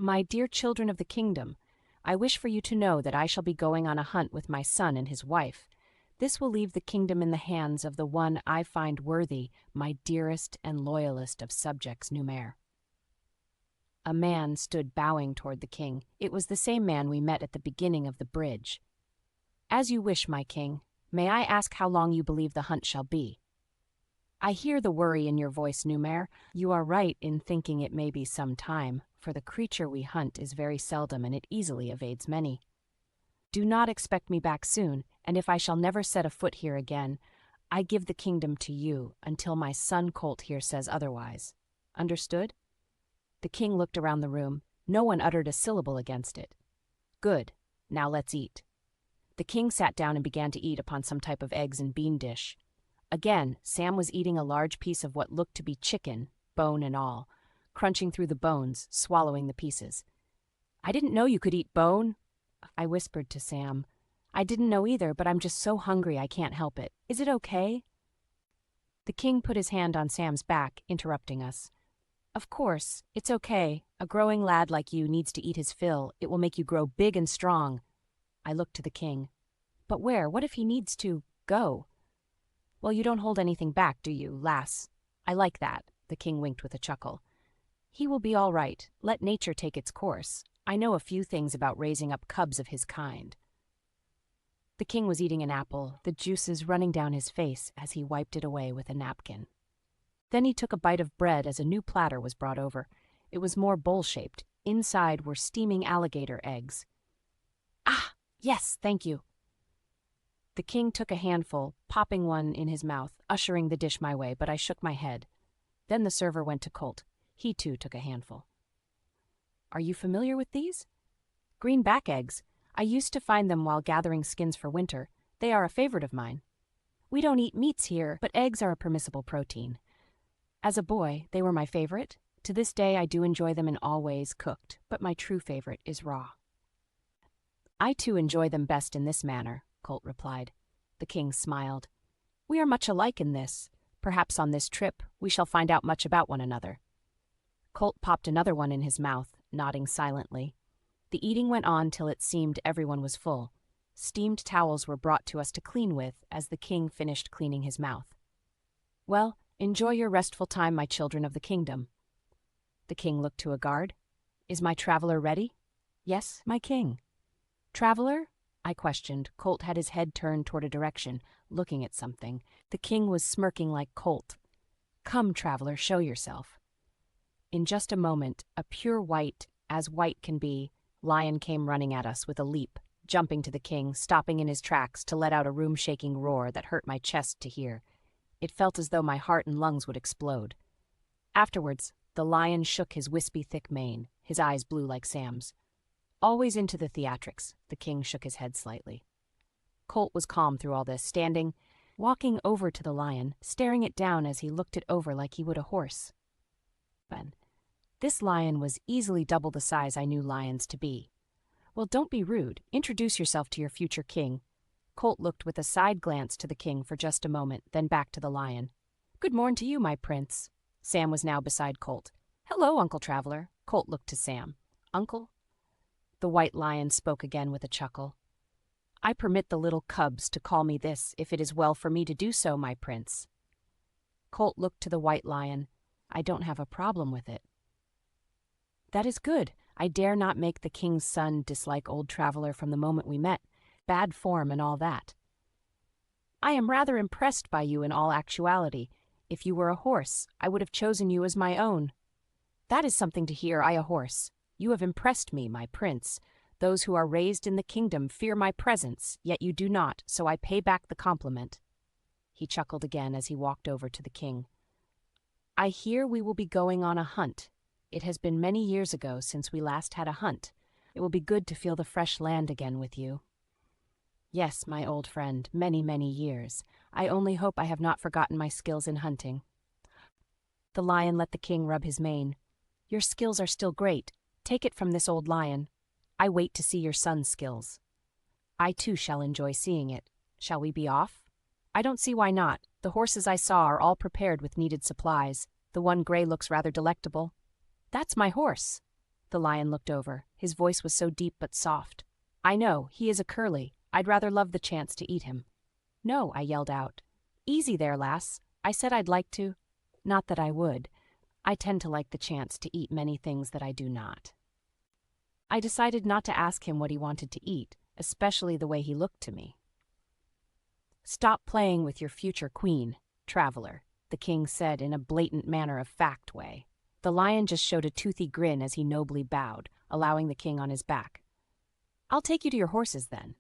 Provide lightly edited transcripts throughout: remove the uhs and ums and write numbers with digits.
My dear children of the kingdom, I wish for you to know that I shall be going on a hunt with my son and his wife. This will leave the kingdom in the hands of the one I find worthy, my dearest and loyalest of subjects, Numer." A man stood bowing toward the king. It was the same man we met at the beginning of the bridge. "As you wish, my king. May I ask how long you believe the hunt shall be?" "I hear the worry in your voice, Numer. You are right in thinking it may be some time, for the creature we hunt is very seldom and it easily evades many. Do not expect me back soon, and if I shall never set a foot here again, I give the kingdom to you until my son Colt here says otherwise. Understood?" The king looked around the room. No one uttered a syllable against it. "Good. Now let's eat." The king sat down and began to eat upon some type of eggs and bean dish. Again, Sam was eating a large piece of what looked to be chicken, bone and all, crunching through the bones, swallowing the pieces. "I didn't know you could eat bone," I whispered to Sam. "I didn't know either, but I'm just so hungry I can't help it. Is it okay?" The king put his hand on Sam's back, interrupting us. "Of course, it's okay. A growing lad like you needs to eat his fill. It will make you grow big and strong." I looked to the king. "But where? What if he needs to go?" "Well, you don't hold anything back, do you, lass? I like that," the king winked with a chuckle. "He will be all right. Let nature take its course. I know a few things about raising up cubs of his kind." The king was eating an apple, the juices running down his face as he wiped it away with a napkin. Then he took a bite of bread as a new platter was brought over. It was more bowl-shaped. Inside were steaming alligator eggs. "Ah, yes, thank you." The king took a handful, popping one in his mouth, ushering the dish my way, but I shook my head. Then the server went to Colt. He, too, took a handful. "Are you familiar with these?" "Greenback eggs. I used to find them while gathering skins for winter. They are a favorite of mine. We don't eat meats here, but eggs are a permissible protein. As a boy, they were my favorite. To this day, I do enjoy them in all ways cooked, but my true favorite is raw." "I, too, enjoy them best in this manner," Colt replied. The king smiled. "We are much alike in this. Perhaps on this trip, we shall find out much about one another." Colt popped another one in his mouth, nodding silently. The eating went on till it seemed everyone was full. Steamed towels were brought to us to clean with as the king finished cleaning his mouth. "Well, enjoy your restful time, my children of the kingdom." The king looked to a guard. "Is my traveler ready?" "Yes, my king." "Traveler?" I questioned. Colt had his head turned toward a direction, looking at something. The king was smirking like Colt. "Come, traveler, show yourself." In just a moment, a pure white, as white can be, lion came running at us with a leap, jumping to the king, stopping in his tracks to let out a room-shaking roar that hurt my chest to hear. It felt as though my heart and lungs would explode. Afterwards, the lion shook his wispy, thick mane, his eyes blue like Sam's. "Always into the theatrics," the king shook his head slightly. Colt was calm through all this, walking over to the lion, staring it down as he looked it over like he would a horse. This lion was easily double the size I knew lions to be. "Well, don't be rude. Introduce yourself to your future king." Colt looked with a side glance to the king for just a moment, then back to the lion. "Good morn to you, my prince." Sam was now beside Colt. "Hello, Uncle Traveler." Colt looked to Sam. "Uncle?" The white lion spoke again with a chuckle. "I permit the little cubs to call me this, if it is well for me to do so, my prince." Colt looked to the white lion. "I don't have a problem with it." "That is good. I dare not make the king's son dislike old Traveler from the moment we met. Bad form and all that." "I am rather impressed by you in all actuality. If you were a horse, I would have chosen you as my own." "That is something to hear, I a horse. You have impressed me, my prince. Those who are raised in the kingdom fear my presence, yet you do not, so I pay back the compliment." He chuckled again as he walked over to the king. "I hear we will be going on a hunt. It has been many years ago since we last had a hunt. It will be good to feel the fresh land again with you." "Yes, my old friend, many, many years. I only hope I have not forgotten my skills in hunting." The lion let the king rub his mane. "Your skills are still great. Take it from this old lion. I wait to see your son's skills." "I too shall enjoy seeing it. Shall we be off?" "I don't see why not. The horses I saw are all prepared with needed supplies. The one gray looks rather delectable." "That's my horse." The lion looked over. His voice was so deep but soft. I know, he is a curly. I'd rather love the chance to eat him. No, I yelled out. Easy there, lass. I said I'd like to. Not that I would. I tend to like the chance to eat many things that I do not. I decided not to ask him what he wanted to eat, especially the way he looked to me. Stop playing with your future queen, traveler, the king said in a blatant matter-of-fact way. The lion just showed a toothy grin as he nobly bowed, allowing the king on his back. I'll take you to your horses then.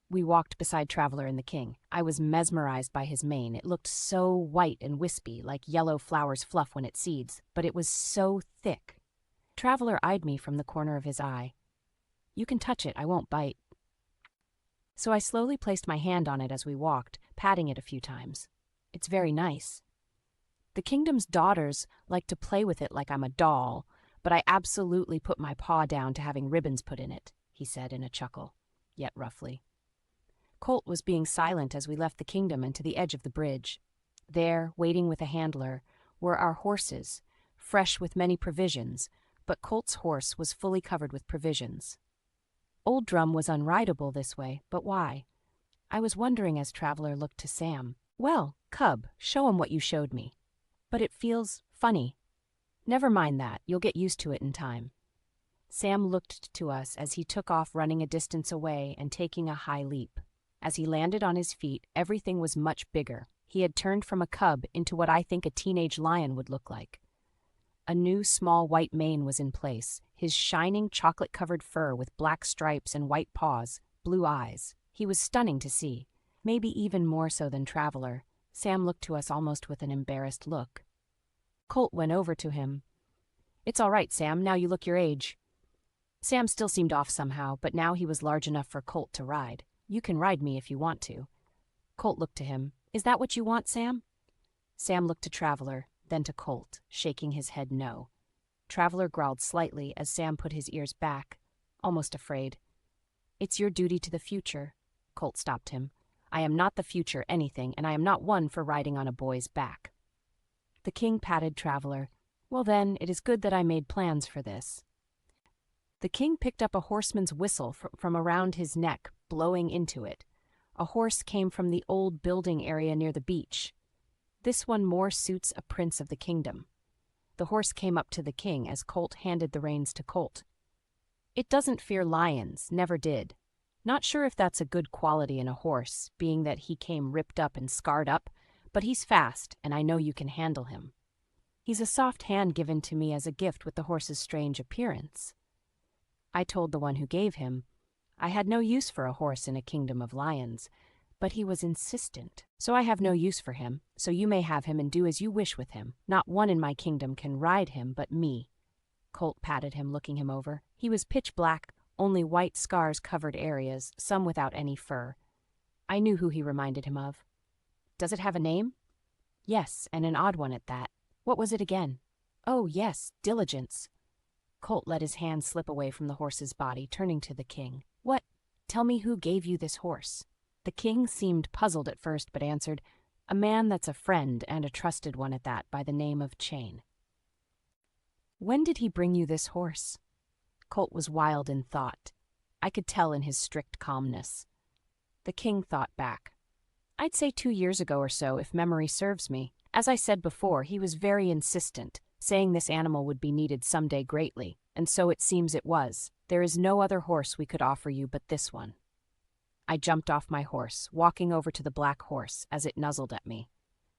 We walked beside Traveler and the king. I was mesmerized by his mane. It looked so white and wispy, like yellow flowers fluff when it seeds, but it was so thick. Traveler eyed me from the corner of his eye. You can touch it, I won't bite. So I slowly placed my hand on it as we walked, patting it a few times. It's very nice. The kingdom's daughters like to play with it like I'm a doll, but I absolutely put my paw down to having ribbons put in it, he said in a chuckle, yet roughly. Colt was being silent as we left the kingdom and to the edge of the bridge. There, waiting with a handler, were our horses, fresh with many provisions, but Colt's horse was fully covered with provisions. Old Drum was unrideable this way, but why? I was wondering as Traveler looked to Sam. Well, cub, show him what you showed me. But it feels funny. Never mind that, you'll get used to it in time. Sam looked to us as he took off running a distance away and taking a high leap. As he landed on his feet, everything was much bigger. He had turned from a cub into what I think a teenage lion would look like. A new small white mane was in place, his shining chocolate-covered fur with black stripes and white paws, blue eyes. He was stunning to see, maybe even more so than Traveler. Sam looked to us almost with an embarrassed look. Colt went over to him. It's all right, Sam, now you look your age. Sam still seemed off somehow, but now he was large enough for Colt to ride. You can ride me if you want to. Colt looked to him. Is that what you want, Sam? Sam looked to Traveler, then to Colt, shaking his head no. Traveler growled slightly as Sam put his ears back, almost afraid. It's your duty to the future. Colt stopped him. I am not the future anything, and I am not one for riding on a boy's back. The king patted Traveler. Well then, it is good that I made plans for this. The king picked up a horseman's whistle from around his neck, blowing into it. A horse came from the old building area near the beach. This one more suits a prince of the kingdom. The horse came up to the king as Colt handed the reins to Colt. It doesn't fear lions, never did. Not sure if that's a good quality in a horse, being that he came ripped up and scarred up, but he's fast, and I know you can handle him. He's a soft hand given to me as a gift with the horse's strange appearance. I told the one who gave him, I had no use for a horse in a kingdom of lions, but he was insistent. So I have no use for him, so you may have him and do as you wish with him. Not one in my kingdom can ride him but me. Colt patted him, looking him over. He was pitch black, only white scars covered areas, some without any fur. I knew who he reminded him of. Does it have a name? Yes, and an odd one at that. What was it again? Oh, yes, Diligence. Colt let his hand slip away from the horse's body, turning to the king. What? Tell me who gave you this horse. The king seemed puzzled at first, but answered, a man that's a friend and a trusted one at that, by the name of Chain. When did he bring you this horse? Colt was wild in thought. I could tell in his strict calmness. The king thought back. I'd say 2 years ago or so, if memory serves me. As I said before, he was very insistent, saying this animal would be needed someday greatly, and so it seems it was. There is no other horse we could offer you but this one. I jumped off my horse, walking over to the black horse as it nuzzled at me.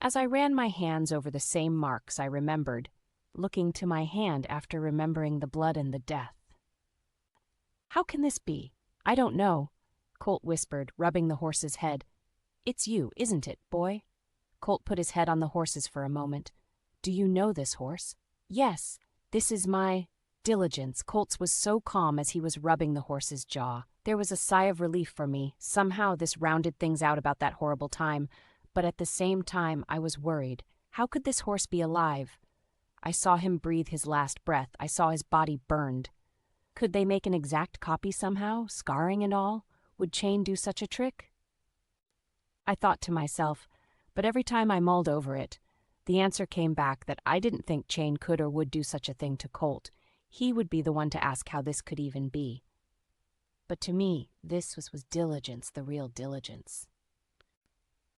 As I ran my hands over the same marks I remembered, looking to my hand after remembering the blood and the death. How can this be? I don't know, Colt whispered, rubbing the horse's head. It's you, isn't it, boy? Colt put his head on the horse's for a moment. Do you know this horse? Yes, this is my Diligence. Colt's was so calm as he was rubbing the horse's jaw. There was a sigh of relief for me. Somehow this rounded things out about that horrible time, but at the same time I was worried. How could this horse be alive? I saw him breathe his last breath. I saw his body burned. Could they make an exact copy somehow, scarring and all? Would Chain do such a trick? I thought to myself, but every time I mulled over it, the answer came back that I didn't think Chain could or would do such a thing to Colt. He would be the one to ask how this could even be. But to me, this was diligence, the real diligence.